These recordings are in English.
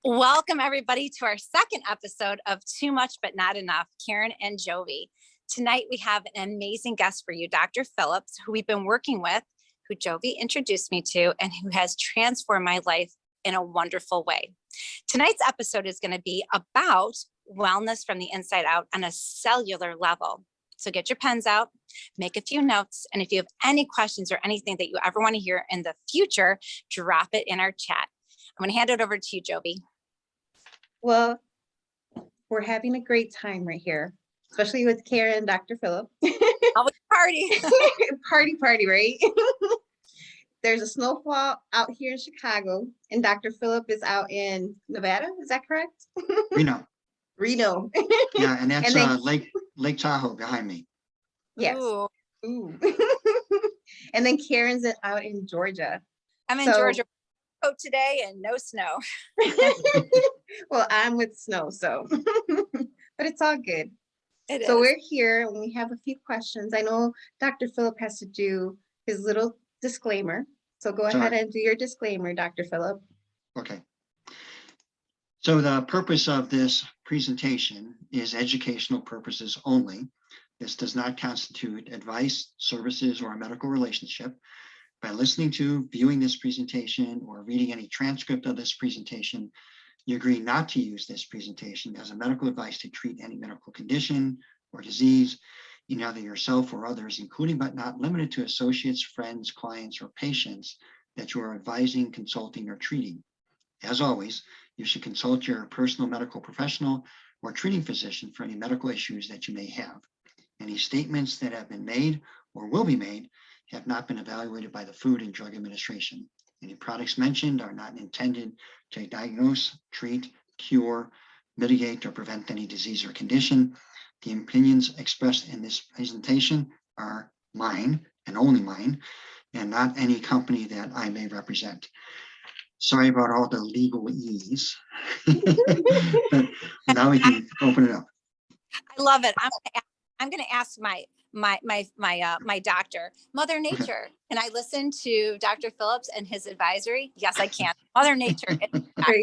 Welcome, everybody, to our second episode of Too Much But Not Enough, Karen and Jovi. Tonight, we have an amazing guest for you, Dr. Phillips, who we've been working with, who Jovi introduced me to, and who has transformed my life in a wonderful way. Tonight's episode is going to be about wellness from the inside out on a cellular level. So get your pens out, make a few notes, and if you have any questions or anything that you ever want to hear in the future, drop it in our chat. I'm going to hand it over to you, Jovi. Well, we're having a great time right here, especially with Karen and Dr. Phillip. Always party. Party, right? There's a snowfall out here in Chicago, and Dr. Phillip is out in Nevada. Is that correct? Reno. Yeah, and that's Lake Tahoe behind me. Yes. Ooh. And then Karen's out in Georgia. I'm in Georgia today and no snow. Well, I'm with snow, so but it's all good. So we're here and we have a few questions. I know Dr. Phillip has to do his little disclaimer. So go ahead and do your disclaimer, Dr. Phillip. Okay. So the purpose of this presentation is educational purposes only. This does not constitute advice, services, or a medical relationship. By listening to, viewing this presentation, or reading any transcript of this presentation, you agree not to use this presentation as a medical advice to treat any medical condition or disease in either yourself or others, including but not limited to associates, friends, clients, or patients that you are advising, consulting, or treating. As always, you should consult your personal medical professional or treating physician for any medical issues that you may have. Any statements that have been made or will be made have not been evaluated by the Food and Drug Administration. Any products mentioned are not intended to diagnose, treat, cure, mitigate, or prevent any disease or condition. The opinions expressed in this presentation are mine and only mine, and not any company that I may represent. Sorry about all the legalese, but now we can open it up. I love it. I'm going to ask my doctor, Mother Nature. Okay. Can I listen to Dr. Phillips and his advisory? Yes, I can. Mother Nature. All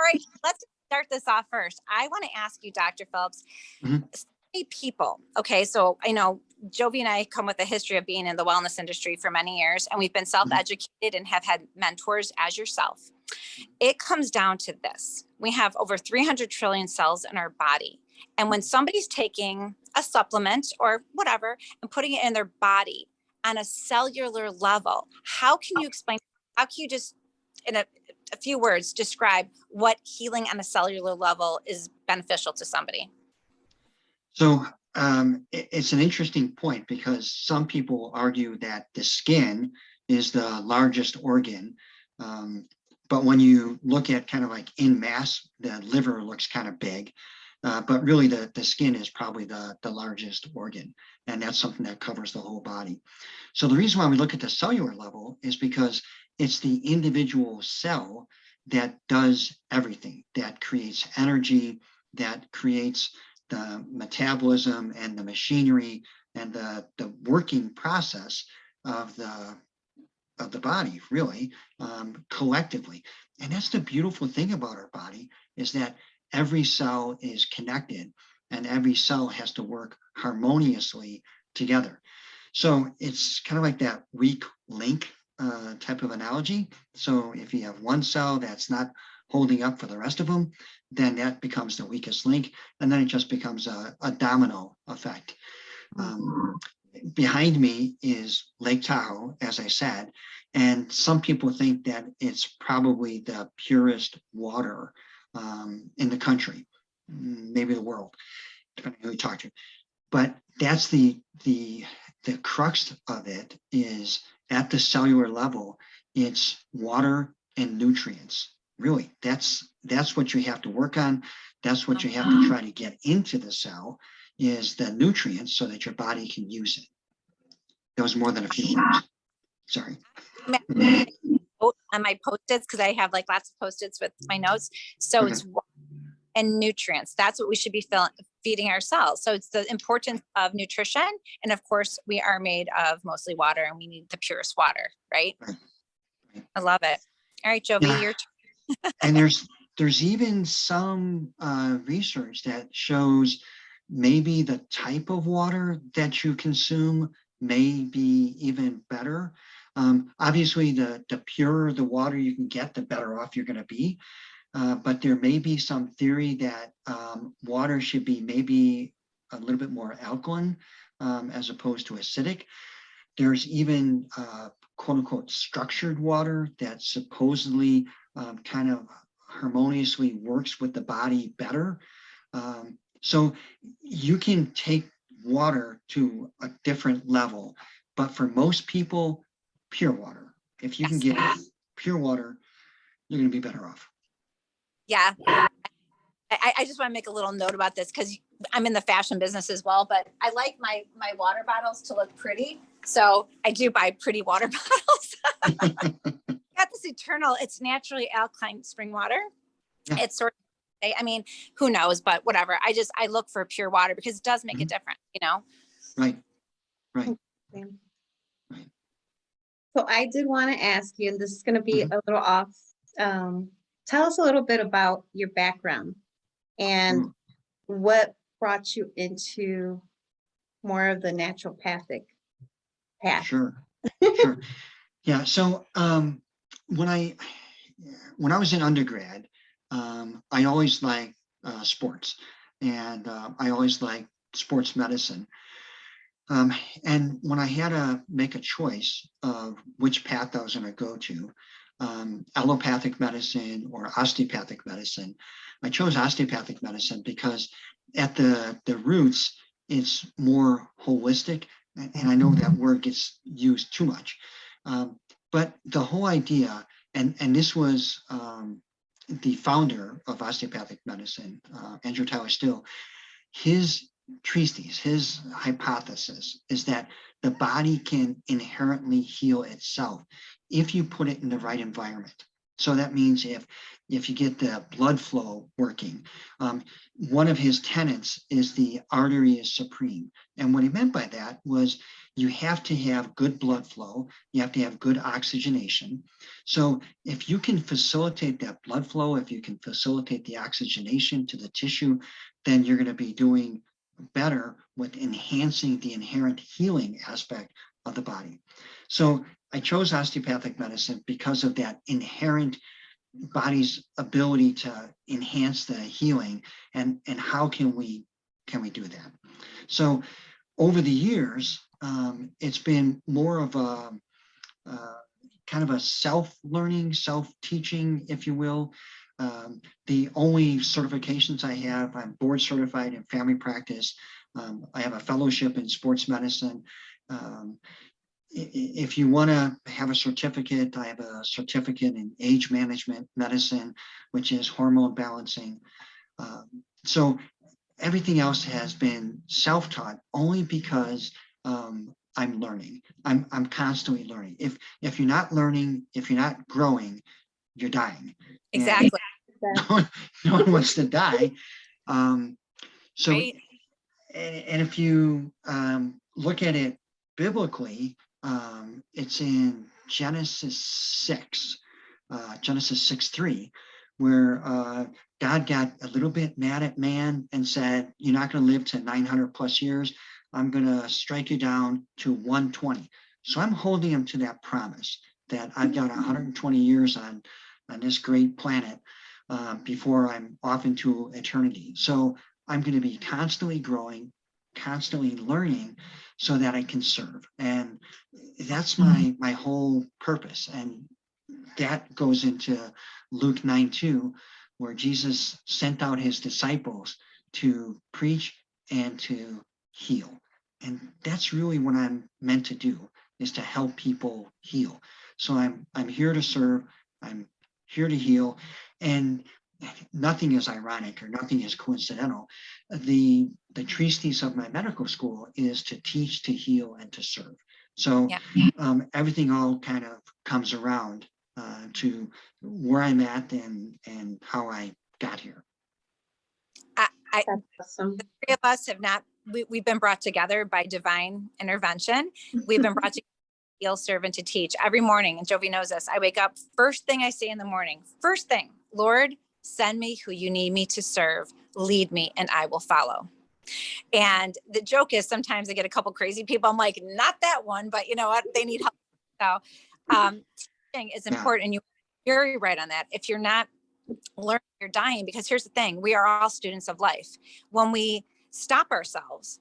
right, let's start this off first. I want to ask you, Dr. Phillips, people. Okay, so I know Jovi and I come with a history of being in the wellness industry for many years, and we've been self-educated and have had mentors as yourself. It comes down to this. We have over 300 trillion cells in our body. And when somebody's taking a supplement or whatever and putting it in their body on a cellular level, how can you explain, how can you just in a few words describe what healing on a cellular level is beneficial to somebody? So it's an interesting point because some people argue that the skin is the largest organ. But when you look at kind of like in mass, the liver looks kind of big. But really the skin is probably the largest organ, and that's something that covers the whole body. So the reason why we look at the cellular level is because it's the individual cell that does everything, that creates energy, that creates the metabolism and the machinery and the working process of the body, really, collectively. And that's the beautiful thing about our body, is that every cell is connected and every cell has to work harmoniously together. So it's kind of like that weak link type of analogy. So if you have one cell that's not holding up for the rest of them, then that becomes the weakest link, and then it just becomes a domino effect. Behind me is Lake Tahoe, as I said, and some people think that it's probably the purest water in the country, maybe the world, depending on who you talk to. But that's the crux of it, is at the cellular level, it's water and nutrients. Really, that's what you have to work on. That's what you have to try to get into the cell, is the nutrients so that your body can use it. That was more than a few words. Sorry. On my post-its, because I have like lots of post-its with my notes. So it's water and nutrients. That's what we should be feeding ourselves. So it's the importance of nutrition. And of course, we are made of mostly water, and we need the purest water, right? I love it. All right, Jovi, your turn. And there's even some research that shows maybe the type of water that you consume may be even better. Obviously, the purer the water you can get, the better off you're going to be. But there may be some theory that water should be maybe a little bit more alkaline as opposed to acidic. There's even quote unquote structured water that supposedly kind of harmoniously works with the body better. So you can take water to a different level, but for most people, pure water. If you can get pure water, you're going to be better off. Yeah. I just want to make a little note about this because I'm in the fashion business as well, but I like my water bottles to look pretty. So I do buy pretty water bottles. Got this eternal, it's naturally alkaline spring water. Yeah. It's sort of, I mean, who knows, but whatever. I look for pure water because it does make a difference, you know? Right. Yeah. So I did want to ask you, and this is going to be a little off. Tell us a little bit about your background and what brought you into more of the naturopathic path. Sure. Yeah. So when I was in undergrad, I always liked sports, and I always liked sports medicine. And when I had to make a choice of which path I was going to go to, allopathic medicine or osteopathic medicine, I chose osteopathic medicine because at the roots, it's more holistic. And I know that word gets used too much. But the whole idea, and this was the founder of osteopathic medicine, Andrew Tyler Still, his treatise, his hypothesis is that the body can inherently heal itself if you put it in the right environment. So that means if you get the blood flow working, one of his tenets is the artery is supreme. And what he meant by that was you have to have good blood flow, you have to have good oxygenation. So if you can facilitate that blood flow, if you can facilitate the oxygenation to the tissue, then you're going to be doing better with enhancing the inherent healing aspect of the body. So I chose osteopathic medicine because of that inherent body's ability to enhance the healing, and how can we do that? So over the years, it's been more of a kind of a self-learning, self-teaching, if you will. The only certifications I have, I'm board certified in family practice. I have a fellowship in sports medicine. If you want to have a certificate, I have a certificate in age management medicine, which is hormone balancing. So everything else has been self-taught only because I'm learning. I'm constantly learning. If you're not learning, if you're not growing, you're dying. Exactly. No one wants to die. So, right. and if you look at it biblically, it's in Genesis 6, Genesis 6:3, where God got a little bit mad at man and said, "You're not going to live to 900 plus years. I'm going to strike you down to 120." So I'm holding him to that promise that I've got 120 years on this great planet before I'm off into eternity. So I'm going to be constantly growing, constantly learning, so that I can serve. And that's my whole purpose. And that goes into Luke 9:2, where Jesus sent out his disciples to preach and to heal. And that's really what I'm meant to do, is to help people heal. So I'm here to serve, I'm here to heal, and nothing is ironic or nothing is coincidental. The treatise of my medical school is to teach, to heal, and to serve. So everything all kind of comes around to where I'm at and how I got here. That's awesome. The three of us have not, we've been brought together by divine intervention. We've been brought together to heal, serve, and to teach every morning. And Jovi knows this. I wake up, first thing I say in the morning, first thing Lord, send me who you need me to serve, lead me, and I will follow. And the joke is sometimes I get a couple crazy people. I'm like, not that one, but you know what? They need help. So teaching is important. And you're very right on that. If you're not learning, you're dying, because here's the thing. We are all students of life. When we stop ourselves,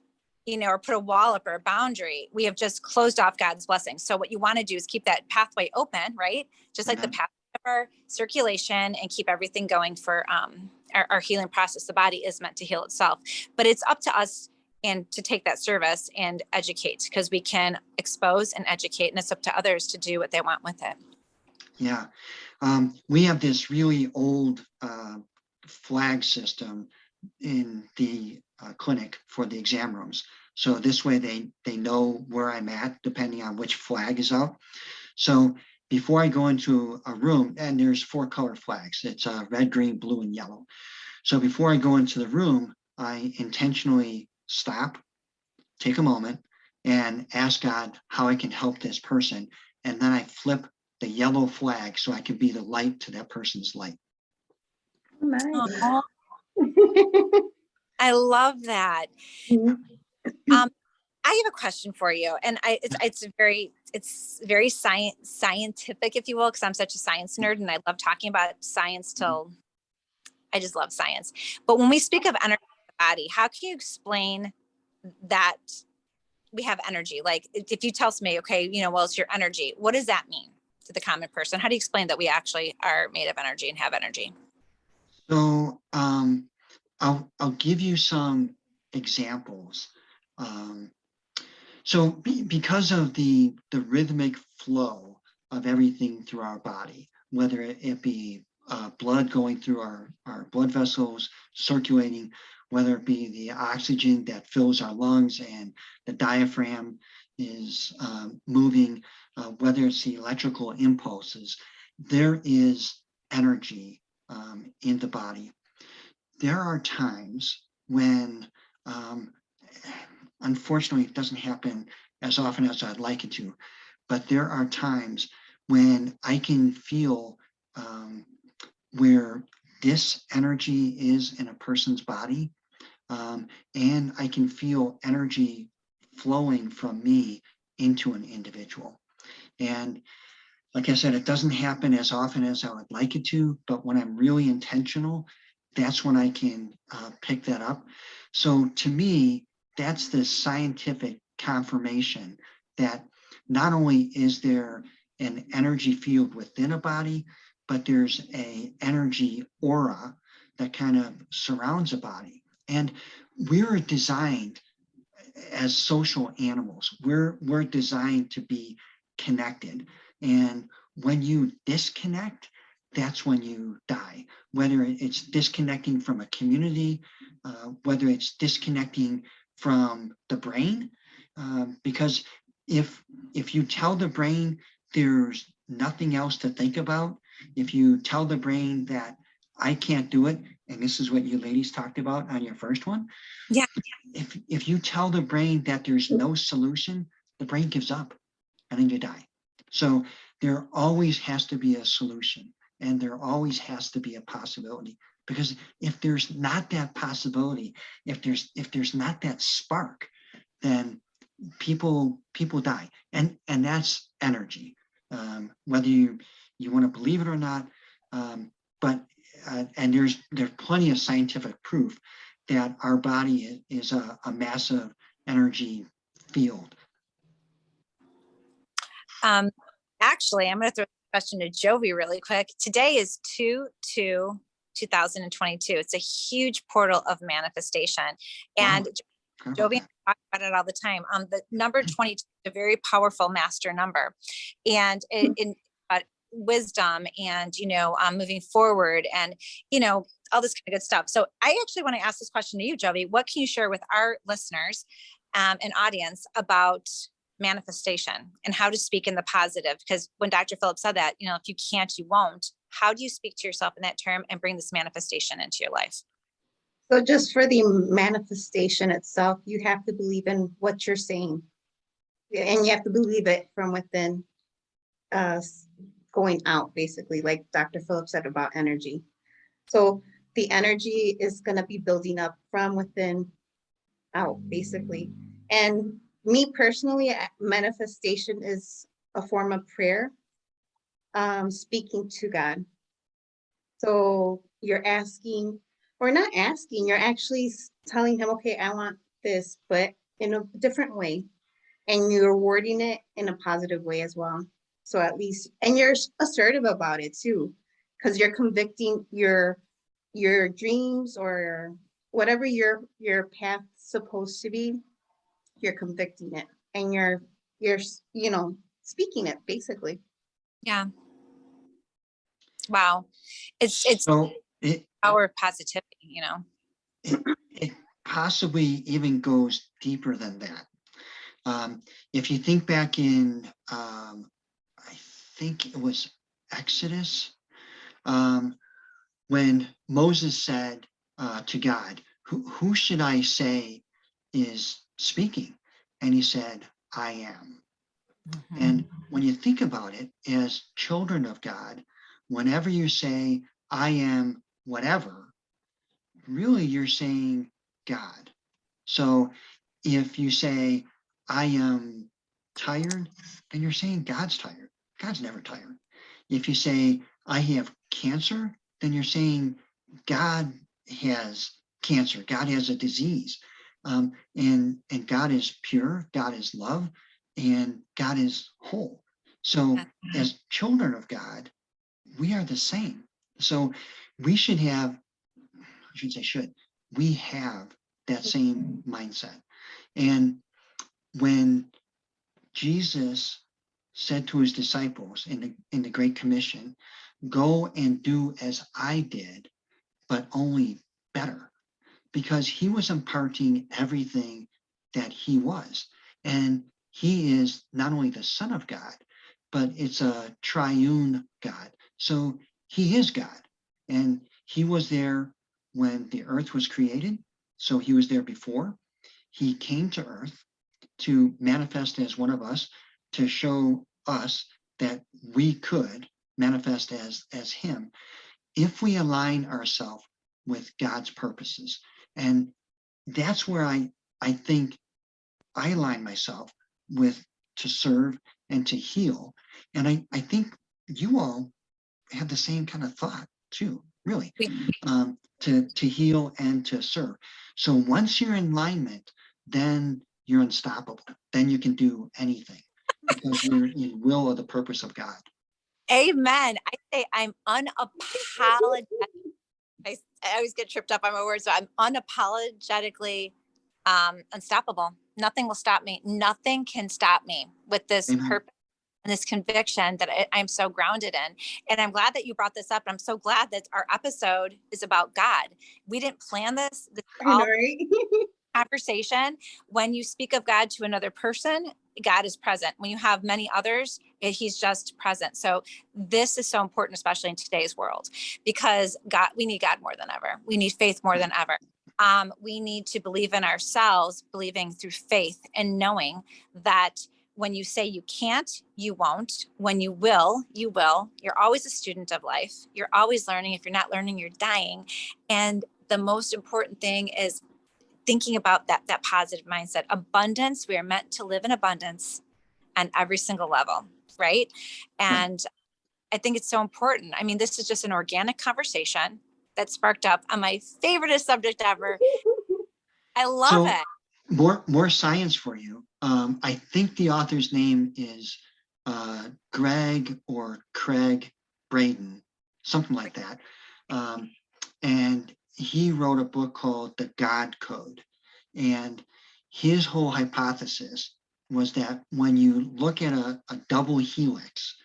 or put a wall up or a boundary, we have just closed off God's blessings. So what you want to do is keep that pathway open, right? Just like the pathway of our circulation, and keep everything going for our healing process. The body is meant to heal itself, but it's up to us and to take that service and educate, because we can expose and educate, and it's up to others to do what they want with it. Yeah. We have this really old flag system in the clinic for the exam rooms. So this way they know where I'm at depending on which flag is up. So before I go into a room, and there's 4 color flags, it's red, green, blue, and yellow. So before I go into the room, I intentionally stop, take a moment, and ask God how I can help this person. And then I flip the yellow flag so I can be the light to that person's light. Nice. Oh, I love that. I have a question for you, and it's very scientific, if you will, because I'm such a science nerd and I love talking about science till I just love science. But when we speak of energy in the body, how can you explain that we have energy? Like if you tell me, okay, well, it's your energy. What does that mean to the common person? How do you explain that we actually are made of energy and have energy? So I'll give you some examples. So because of the rhythmic flow of everything through our body, whether it be blood going through our blood vessels, circulating, whether it be the oxygen that fills our lungs and the diaphragm is moving, whether it's the electrical impulses, there is energy in the body. There are times when, unfortunately, it doesn't happen as often as I'd like it to, but there are times when I can feel where this energy is in a person's body, and I can feel energy flowing from me into an individual. And like I said, it doesn't happen as often as I would like it to, but when I'm really intentional, that's when I can pick that up. So to me, that's the scientific confirmation that not only is there an energy field within a body, but there's a energy aura that kind of surrounds a body. And we're designed as social animals. We're designed to be connected. And when you disconnect, that's when you die. Whether it's disconnecting from a community, whether it's disconnecting from the brain, because if you tell the brain there's nothing else to think about, if you tell the brain that I can't do it, and this is what you ladies talked about on your first one. Yeah. If you tell the brain that there's no solution, the brain gives up and then you die. So there always has to be a solution, and there always has to be a possibility, because if there's not that possibility, if there's not that spark, then people die, and that's energy, whether you want to believe it or not, but and there's plenty of scientific proof that our body is a massive energy field. Actually, I'm going to throw a question to Jovi really quick. Today is 2/2/2022. It's a huge portal of manifestation. And Wow. Jovi and I talk about it all the time. The number 22 is a very powerful master number. And in wisdom and, moving forward and, all this kind of good stuff. So I actually want to ask this question to you, Jovi. What can you share with our listeners and audience about manifestation and how to speak in the positive? Because when Dr. Phillip said that, if you can't, you won't. How do you speak to yourself in that term and bring this manifestation into your life? So just for the manifestation itself, you have to believe in what you're saying. And you have to believe it from within, going out, basically, like Dr. Phillip said about energy. So the energy is going to be building up from within out, basically. And me personally, manifestation is a form of prayer, speaking to God. So you're asking, or not asking, you're actually telling him, okay, I want this, but in a different way. And you're wording it in a positive way as well. So at least, and you're assertive about it too, because you're convicting your dreams or whatever your path's supposed to be, you're convicting it and you're speaking it basically. Yeah. Wow. It's So it, our positivity, it possibly even goes deeper than that. If you think back in, I think it was Exodus, when Moses said to God, who should I say is speaking? And he said, I am. And when you think about it, as children of God, whenever you say, I am whatever, really you're saying God. So if you say, I am tired, then you're saying God's tired. God's never tired. If you say, I have cancer, then you're saying God has cancer. God has a disease. And God is pure, God is love, and God is whole. So as children of God, we are the same. So we should have, I shouldn't say should, we have that same mindset. And when Jesus said to his disciples in the Great Commission, go and do as I did, but only better, because he was imparting everything that he was. And he is not only the Son of God, but it's a triune God. So he is God. And he was there when the earth was created. So he was there before. He came to earth to manifest as one of us, to show us that we could manifest as him if we align ourselves with God's purposes. And that's where I think I align myself with, to serve and to heal. And I think you all have the same kind of thought too, really, to heal and to serve. So once you're in alignment, then you're unstoppable. Then you can do anything because you're in will of the purpose of God. Amen. I say I'm unapologetic. I always get tripped up on my words, so I'm unapologetically unstoppable. Nothing will stop me. Nothing can stop me with this Amen. purpose and this conviction that I'm so grounded in. And I'm glad that you brought this up. I'm so glad that our episode is about God. We didn't plan this. This is all conversation. When you speak of God to another person, God is present. When you have many others, he's just present. So this is so important, especially in today's world, because God, we need God more than ever. We need faith more than ever. We need to believe in ourselves, believing through faith and knowing that when you say you can't, you won't. When you will, you will. You're always a student of life. You're always learning. If you're not learning, you're dying. And the most important thing is thinking about that positive mindset. Abundance, we are meant to live in abundance on every single level, right? And I think it's so important. I mean, this is just an organic conversation that sparked up on my favorite subject ever. I love it. More science for you. I think the author's name is Greg or Craig Braden, something like that. And he wrote a book called The God Code. And his whole hypothesis was that when you look at a double helix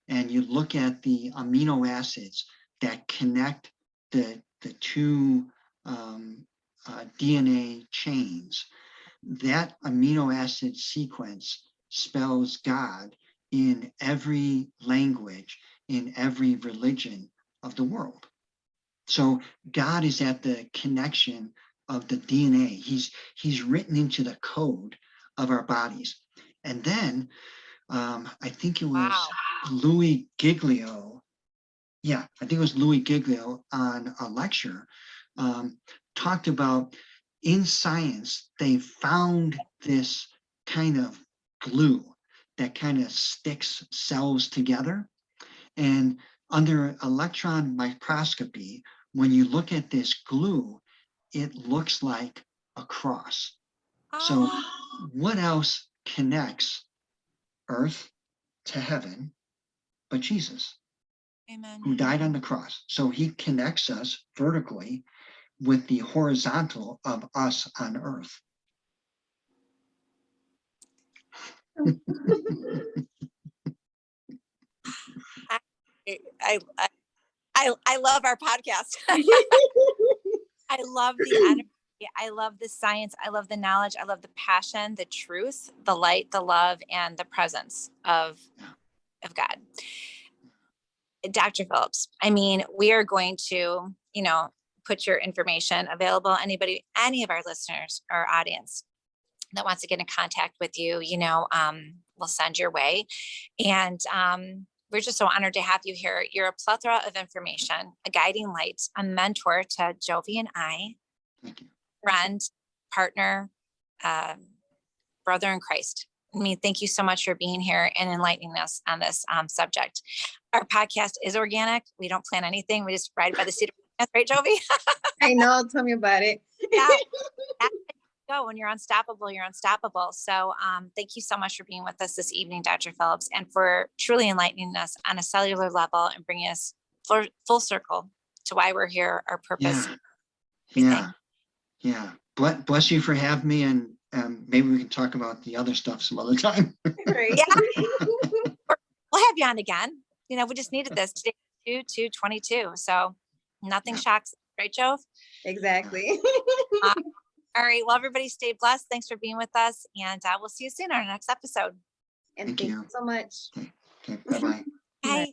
and you look at the amino acids that connect the two DNA chains, that amino acid sequence spells God in every language, in every religion of the world. So God is at the connection of the DNA. He's written into the code of our bodies. And then I think it was Louis Giglio yeah, I think it was Louis Giglio on a lecture, talked about in science, they found this kind of glue that kind of sticks cells together. And under electron microscopy, when you look at this glue, it looks like a cross. So Oh, what else connects earth to heaven but Jesus, amen. who died on the cross? So he connects us vertically with the horizontal of us on earth. I, I, I, I love our podcast. I love the energy. I love the science. I love the knowledge. I love the passion, the truth, the light, the love, and the presence of God. Dr. Phillips, I mean, we are going to, put your information available. Anybody, any of our listeners or audience that wants to get in contact with you, we'll send your way. And we're just so honored to have you here. You're a plethora of information, a guiding light, a mentor to Jovi and I, Thank you. friend, partner, brother in Christ. I mean, thank you so much for being here and enlightening us on this subject. Our podcast is organic. We don't plan anything. We just ride by the seat of our pants, right, Jovi? I know. Tell me about it. Yeah. Go when you're unstoppable, you're unstoppable. So thank you so much for being with us this evening, Dr. Phillips, and for truly enlightening us on a cellular level and bringing us full circle to why we're here, our purpose. Yeah. Bless you for having me, and maybe we can talk about the other stuff some other time. Right. Yeah. We'll have you on again. We just needed this today, 2/22. So nothing shocks, right, Jove? Exactly. All right. Well, everybody stay blessed. Thanks for being with us. And we'll see you soon on our next episode. And Thank thank you. you so much. Okay. Bye-bye. Bye.